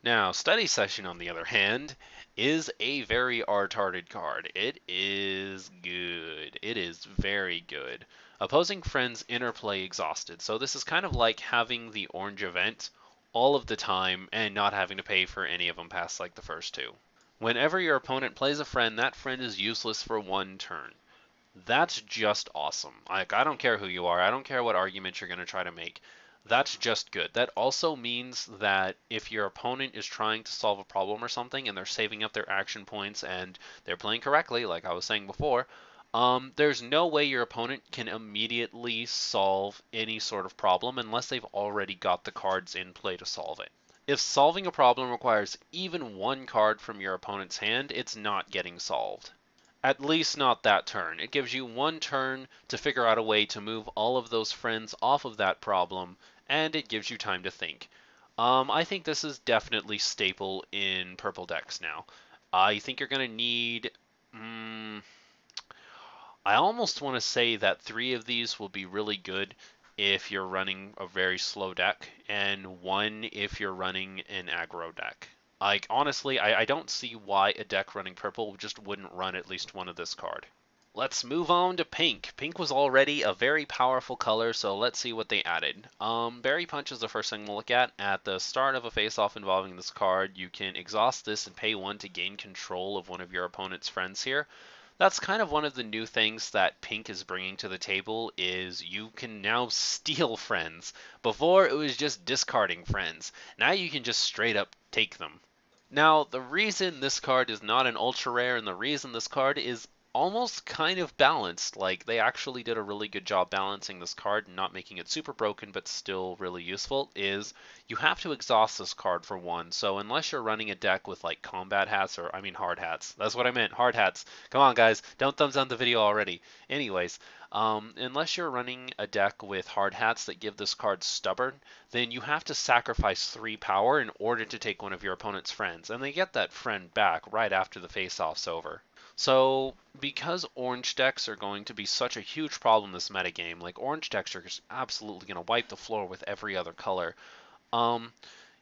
[SPEAKER 1] Now, Study Session, on the other hand, is a very art-hearted card. It is good. It is very good. Opposing friends interplay exhausted. So this is kind of like having the orange event all of the time and not having to pay for any of them past like the first two. Whenever your opponent plays a friend, that friend is useless for one turn. That's just awesome. Like, I don't care who you are. I don't care what argument you're going to try to make. That's just good. That also means that if your opponent is trying to solve a problem or something and they're saving up their action points and they're playing correctly, like I was saying before, there's no way your opponent can immediately solve any sort of problem unless they've already got the cards in play to solve it. If solving a problem requires even one card from your opponent's hand, it's not getting solved. At least not that turn. It gives you one turn to figure out a way to move all of those friends off of that problem, and it gives you time to think. I think this is definitely staple in purple decks now. I think you're going to need... I almost want to say that 3 of these will be really good if you're running a very slow deck, and 1 if you're running an aggro deck. Like, honestly, I don't see why a deck running purple just wouldn't run at least 1 of this card. Let's move on to pink. Pink was already a very powerful color, so let's see what they added. Berry Punch is the first thing we'll look at. At the start of a face-off involving this card, you can exhaust this and pay 1 to gain control of one of your opponent's friends here. That's kind of one of the new things that Pink is bringing to the table is you can now steal friends. Before, it was just discarding friends. Now you can just straight up take them. Now, the reason this card is not an ultra rare and the reason this card is almost kind of balanced, like they actually did a really good job balancing this card and not making it super broken but still really useful, is you have to exhaust this card for 1. So unless you're running a deck with like combat hats, or I mean hard hats, that's what I meant, hard hats. Come on guys, don't thumbs down the video already. Anyways, unless you're running a deck with hard hats that give this card stubborn, then you have to sacrifice 3 power in order to take one of your opponent's friends, and they get that friend back right after the face-off's over. So, because orange decks are going to be such a huge problem this metagame, like orange decks are just absolutely going to wipe the floor with every other color,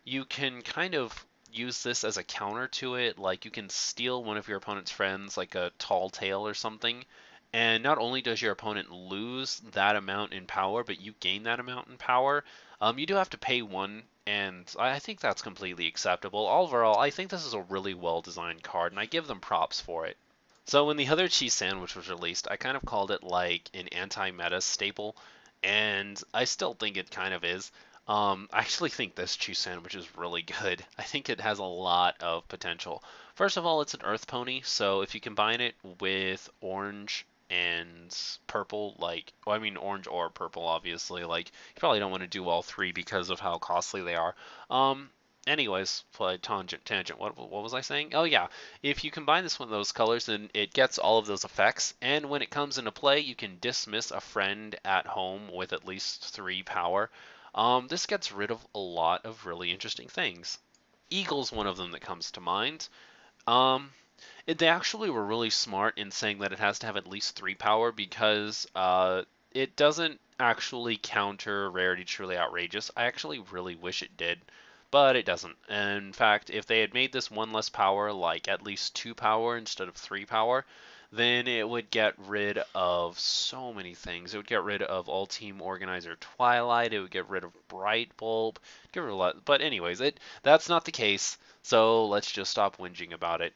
[SPEAKER 1] you can kind of use this as a counter to it. Like, you can steal one of your opponent's friends, like a tall tale or something, and not only does your opponent lose that amount in power, but you gain that amount in power. You do have to pay 1, and I think that's completely acceptable. Overall, I think this is a really well-designed card, and I give them props for it. So when the other cheese sandwich was released, I kind of called it like an anti-meta staple, and I still think it kind of is. I actually think this cheese sandwich is really good. I think it has a lot of potential. First of all, it's an earth pony, so if you combine it with orange and purple, like, well, I mean orange or purple, obviously, like, you probably don't want to do all 3 because of how costly they are. Anyways, tangent. What was I saying? Oh yeah, if you combine this with those colors, then it gets all of those effects. And when it comes into play, you can dismiss a friend at home with at least 3 power. This gets rid of a lot of really interesting things. Eagle's one of them that comes to mind. They actually were really smart in saying that it has to have at least 3 power because it doesn't actually counter Rarity Truly Outrageous. I actually really wish it did, but it doesn't. In fact, if they had made this 1 less power, like at least 2 power instead of 3 power, then it would get rid of so many things. It would get rid of All Team Organizer Twilight. It would get rid of Bright Bulb. Get rid of a lot. But anyways, that's not the case. So let's just stop whinging about it.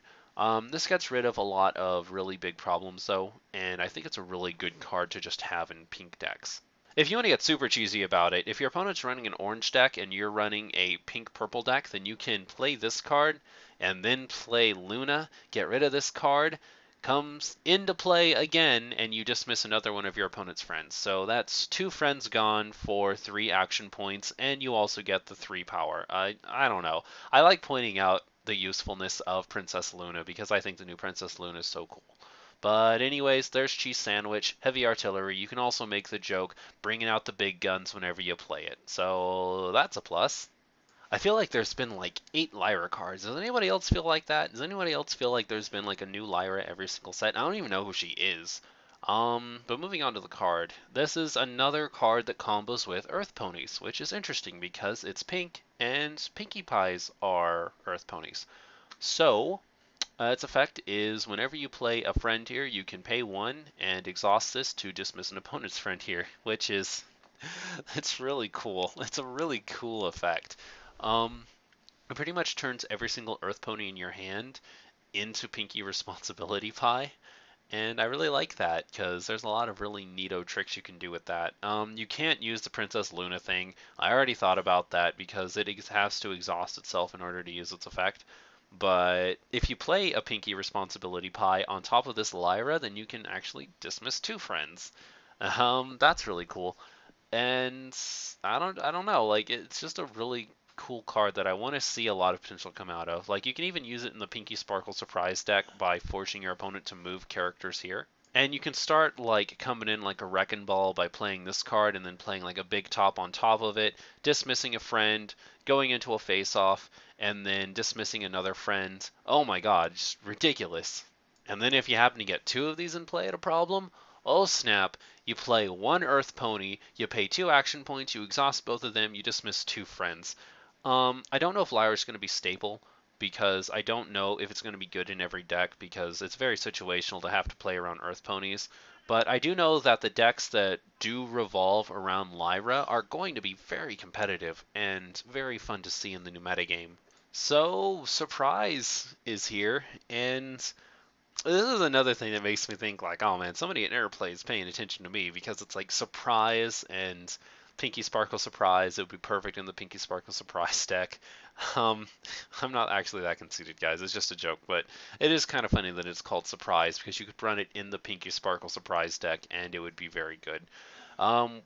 [SPEAKER 1] This gets rid of a lot of really big problems though, and I think it's a really good card to just have in pink decks. If you want to get super cheesy about it, if your opponent's running an orange deck and you're running a pink-purple deck, then you can play this card and then play Luna, get rid of this card, comes into play again, and you dismiss another one of your opponent's friends. So that's 2 friends gone for 3 action points, and you also get the 3 power. I don't know. I like pointing out the usefulness of Princess Luna because I think the new Princess Luna is so cool. But anyways, there's Cheese Sandwich, Heavy Artillery. You can also make the joke bringing out the big guns whenever you play it. So that's a plus. I feel like there's been like 8 Lyra cards. Does anybody else feel like that? Does anybody else feel like there's been like a new Lyra every single set? I don't even know who she is. But moving on to the card. This is another card that combos with Earth Ponies, which is interesting because it's pink and Pinkie Pies are Earth Ponies. So, its effect is whenever you play a friend here, you can pay 1 and exhaust this to dismiss an opponent's friend here, which is it's really cool. It's a really cool effect. Um, it pretty much turns every single Earth Pony in your hand into Pinky Responsibility Pie, and I really like that because there's a lot of really neato tricks you can do with that. You can't use the Princess Luna thing. I already thought about that because it has to exhaust itself in order to use its effect. But if you play a Pinky Responsibility Pie on top of this Lyra, then you can actually dismiss 2 friends. That's really cool. And I don't know, like it's just a really cool card that I want to see a lot of potential come out of. Like you can even use it in the Pinky Sparkle Surprise deck by forcing your opponent to move characters here. And you can start like coming in like a Wrecking Ball by playing this card and then playing like a big top on top of it, dismissing a friend, going into a face-off, and then dismissing another friend. Oh my god, just ridiculous. And then if you happen to get 2 of these in play at a problem, oh snap, you play 1 Earth Pony, you pay 2 action points, you exhaust both of them, you dismiss 2 friends. I don't know if Lyra is going to be staple because I don't know if it's going to be good in every deck because it's very situational to have to play around Earth Ponies. But I do know that the decks that do revolve around Lyra are going to be very competitive and very fun to see in the new metagame. So, Surprise is here, and this is another thing that makes me think like, oh man, somebody at Airplay is paying attention to me because it's like Surprise and Pinky Sparkle Surprise. It would be perfect in the Pinky Sparkle Surprise deck. Um, I'm not actually that conceited, guys. It's just a joke, but it is kind of funny that it's called Surprise because you could run it in the Pinky Sparkle Surprise deck and it would be very good.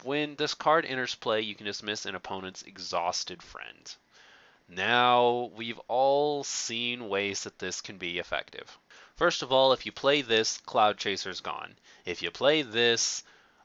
[SPEAKER 1] When this card enters play, you can dismiss an opponent's exhausted friend. Now, we've all seen ways that this can be effective. First of all, if you play this, Cloud Chaser's gone. If you play this,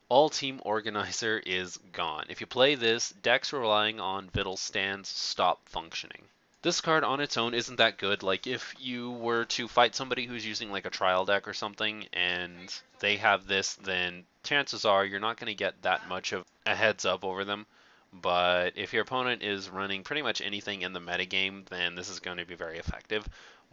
[SPEAKER 1] All Team Organizer is gone. If you play this, decks relying on Vital stands stop functioning. This card on its own isn't that good. Like, if you were to fight somebody who's using like a trial deck or something, and they have this, then chances are you're not going to get that much of a heads up over them. But if your opponent is running pretty much anything in the metagame, then this is going to be very effective.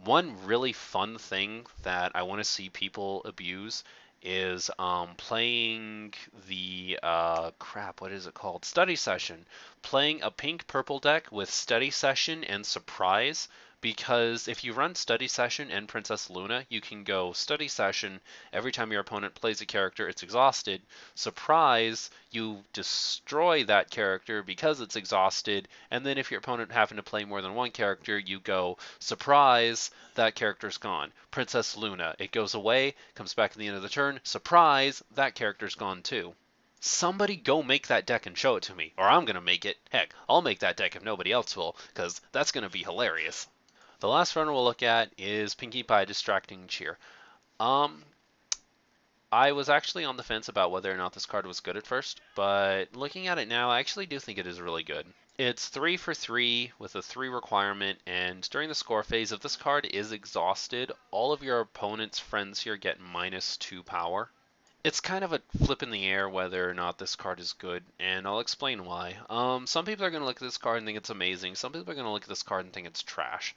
[SPEAKER 1] One really fun thing that I want to see people abuse is playing the what is it called? Study Session. Playing a pink-purple deck with Study Session and Surprise, because if you run Study Session and Princess Luna, you can go Study Session. Every time your opponent plays a character, it's exhausted. Surprise, you destroy that character because it's exhausted. And then if your opponent happened to play more than one character, you go Surprise, that character's gone. Princess Luna, it goes away, comes back at the end of the turn. Surprise, that character's gone too. Somebody go make that deck and show it to me, or I'm going to make it. Heck, I'll make that deck if nobody else will, because that's going to be hilarious. The last runner we'll look at is Pinkie Pie Distracting Cheer. I was actually on the fence about whether or not this card was good at first, but looking at it now, I actually do think it is really good. It's 3 for 3 with a 3 requirement, and during the score phase, if this card is exhausted, all of your opponent's friends here get -2 power. It's kind of a flip in the air whether or not this card is good, and I'll explain why. Some people are going to look at this card and think it's amazing. Some people are going to look at this card and think it's trash.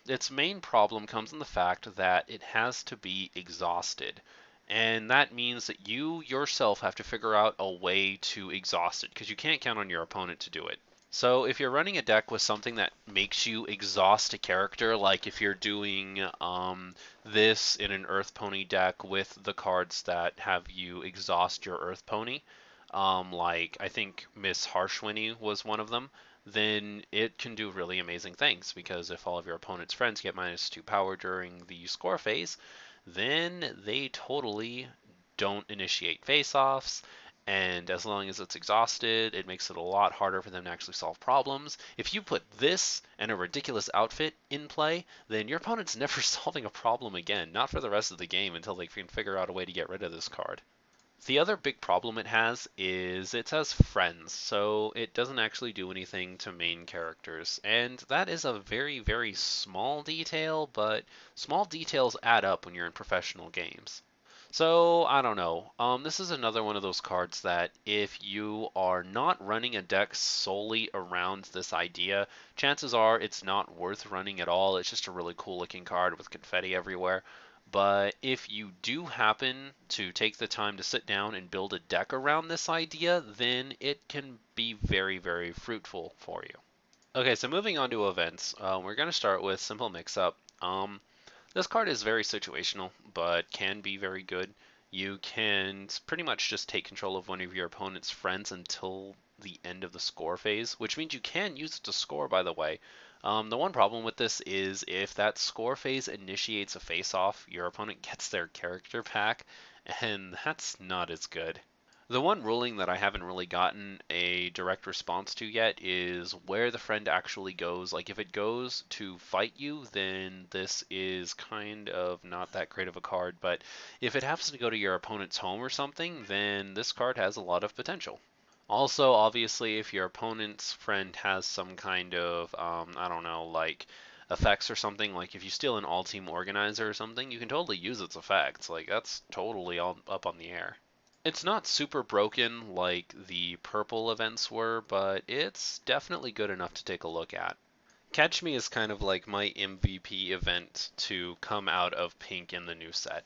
[SPEAKER 1] Its main problem comes in the fact that it has to be exhausted. And that means that you yourself have to figure out a way to exhaust it, because you can't count on your opponent to do it. So if you're running a deck with something that makes you exhaust a character, like if you're doing this in an Earth Pony deck with the cards that have you exhaust your Earth Pony, like I think Miss Harshwinny was one of them, then it can do really amazing things, because if all of your opponent's friends get -2 power during the score phase, then they totally don't initiate face-offs, And as long as it's exhausted, it makes it a lot harder for them to actually solve problems. If you put this and a ridiculous outfit in play, then your opponent's never solving a problem again, not for the rest of the game until they can figure out a way to get rid of this card. The other big problem it has is it has friends, so it doesn't actually do anything to main characters. And that is a very, very small detail, but small details add up when you're in professional games. So, I don't know. This is another one of those cards that if you are not running a deck solely around this idea, chances are it's not worth running at all. It's just a really cool looking card with confetti everywhere. But if you do happen to take the time to sit down and build a deck around this idea, then it can be very, very fruitful for you. Okay, so moving on to events, we're going to start with Simple Mix-Up. This card is very situational, but can be very good. You can pretty much just take control of one of your opponent's friends until the end of the score phase, which means you can use it to score, by the way. The one problem with this is if that score phase initiates a face-off, your opponent gets their character back, and that's not as good. The one ruling that I haven't really gotten a direct response to yet is where the friend actually goes. Like, if it goes to fight you, then this is kind of not that great of a card. But if it happens to go to your opponent's home or something, then this card has a lot of potential. Also, obviously, if your opponent's friend has some kind of, I don't know, like effects or something, like if you steal an all-team organizer or something, you can totally use its effects. Like, that's totally all up on the air. It's not super broken like the purple events were, but it's definitely good enough to take a look at. Catch Me is kind of like my MVP event to come out of pink in the new set.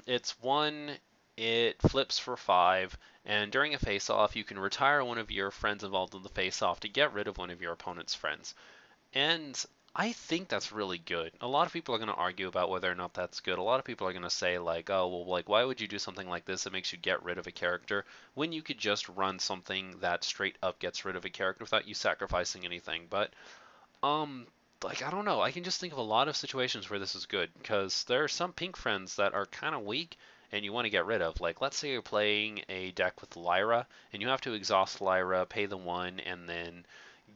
[SPEAKER 1] It's one, it flips for 5, and during a face-off, you can retire one of your friends involved in the face-off to get rid of one of your opponent's friends. And I think that's really good. A lot of people are going to argue about whether or not that's good. A lot of people are going to say like, "Oh, well, like why would you do something like this that makes you get rid of a character when you could just run something that straight up gets rid of a character without you sacrificing anything?" But um like I don't know. I can just think of a lot of situations where this is good because there are some pink friends that are kind of weak and you want to get rid of. Like let's say you're playing a deck with Lyra and you have to exhaust Lyra, pay the 1 and then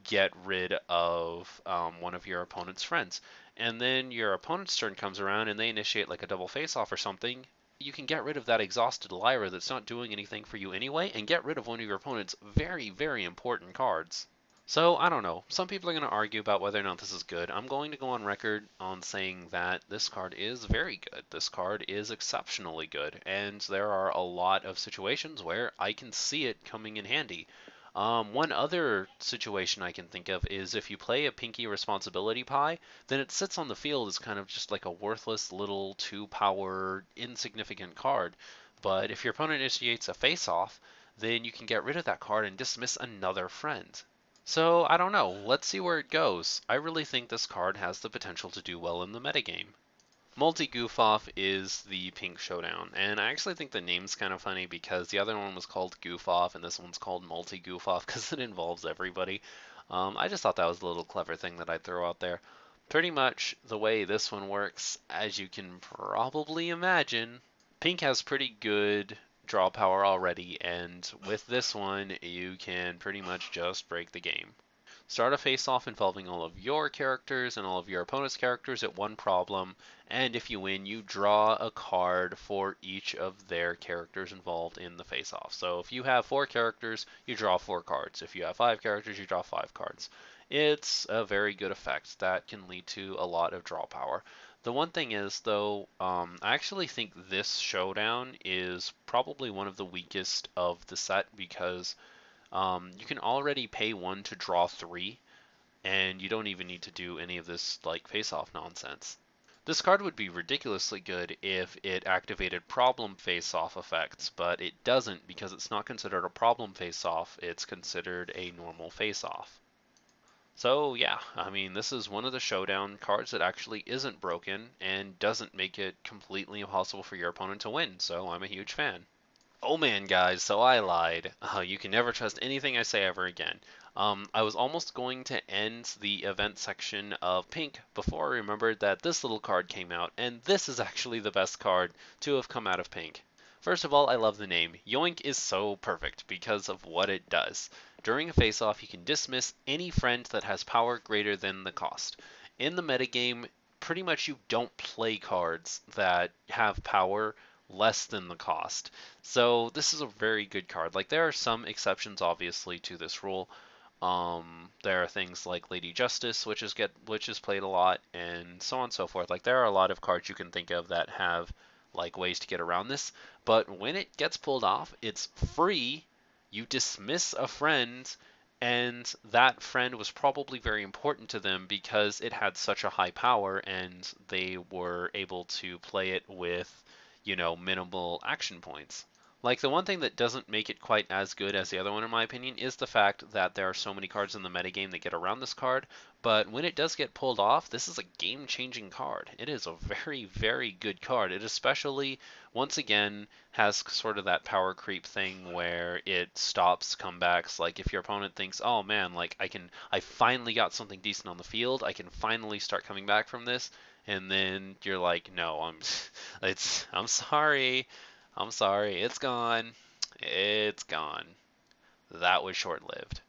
[SPEAKER 1] get rid of one of your opponent's friends. And then your opponent's turn comes around and they initiate like a double face off or something. You can get rid of that exhausted Lyra that's not doing anything for you anyway and get rid of one of your opponent's very, very important cards. So, I don't know. Some people are going to argue about whether or not this is good. I'm going to go on record on saying that this card is very good. This card is exceptionally good, and there are a lot of situations where I can see it coming in handy. One other situation I can think of is if you play a Pinky Responsibility Pie, then it sits on the field as kind of just like a worthless little 2-power insignificant card. But if your opponent initiates a face-off, then you can get rid of that card and dismiss another friend. So, I don't know. Let's see where it goes. I really think this card has the potential to do well in the metagame. Multi Goof Off is the Pink Showdown, and I actually think the name's kind of funny because the other one was called Goof Off and this one's called Multi Goof Off because it involves everybody. I just thought that was a little clever thing that I'd throw out there. Pretty much the way this one works, as you can probably imagine, Pink has pretty good draw power already, and with this one, you can pretty much just break the game. Start a face-off involving all of your characters and all of your opponent's characters at one problem, and if you win, you draw a card for each of their characters involved in the face-off. So if you have 4 characters, you draw 4 cards. If you have 5 characters, you draw 5 cards. It's a very good effect that can lead to a lot of draw power. The one thing is, though, I actually think this showdown is probably one of the weakest of the set because you can already pay 1 to draw 3, and you don't even need to do any of this like face-off nonsense. This card would be ridiculously good if it activated problem face-off effects, but it doesn't because it's not considered a problem face-off, it's considered a normal face-off. So yeah, I mean, this is one of the showdown cards that actually isn't broken and doesn't make it completely impossible for your opponent to win, so I'm a huge fan. Oh man, guys, so I lied. You can never trust anything I say ever again. I was almost going to end the event section of Pink before I remembered that this little card came out, and this is actually the best card to have come out of Pink. First of all, I love the name. Yoink is so perfect because of what it does. During a face-off, you can dismiss any friend that has power greater than the cost. In the metagame, pretty much you don't play cards that have power less than the cost. So this is a very good card. Like there are some exceptions obviously to this rule. There are things like Lady Justice, which is played a lot, and so on and so forth. Like there are a lot of cards you can think of that have like ways to get around this. But when it gets pulled off, it's free. You dismiss a friend, and that friend was probably very important to them because it had such a high power, and they were able to play it with, minimal action points. Like the one thing that doesn't make it quite as good as the other one, in my opinion, is the fact that there are so many cards in the metagame that get around this card. But when it does get pulled off, this is a game-changing card. It is a very, very good card. It especially, once again, has sort of that power creep thing where it stops comebacks. Like if your opponent thinks, "Oh man, like I finally got something decent on the field. I can finally start coming back from this." And then you're like, "No, I'm sorry. I'm sorry, it's gone. It's gone." That was short lived.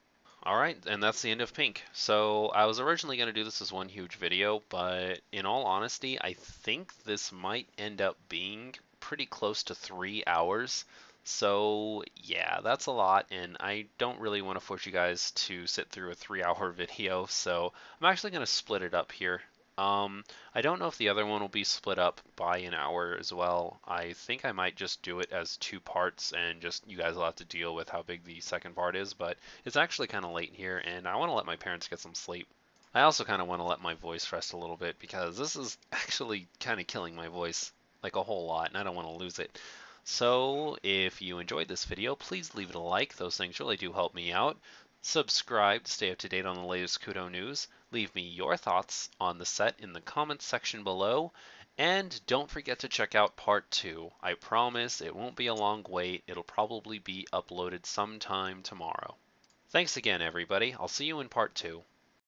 [SPEAKER 1] Alright, and that's the end of Pink. So I was originally going to do this as one huge video, but in all honesty, I think this might end up being pretty close to 3 hours. So yeah, that's a lot, and I don't really want to force you guys to sit through a 3 hour video, so I'm actually going to split it up here. Um, I don't know if the other one will be split up by an hour as well. I think I might just do it as two parts and just you guys will have to deal with how big the second part is, but it's actually kind of late here and I want to let my parents get some sleep. I also kind of want to let my voice rest a little bit because this is actually kind of killing my voice like a whole lot and I don't want to lose it. So if you enjoyed this video, please leave it a like. Those things really do help me out. Subscribe to stay up to date on the latest Kudou news. Leave me your thoughts on the set in the comments section below. And don't forget to check out part 2. I promise it won't be a long wait. It'll probably be uploaded sometime tomorrow. Thanks again, everybody. I'll see you in part 2.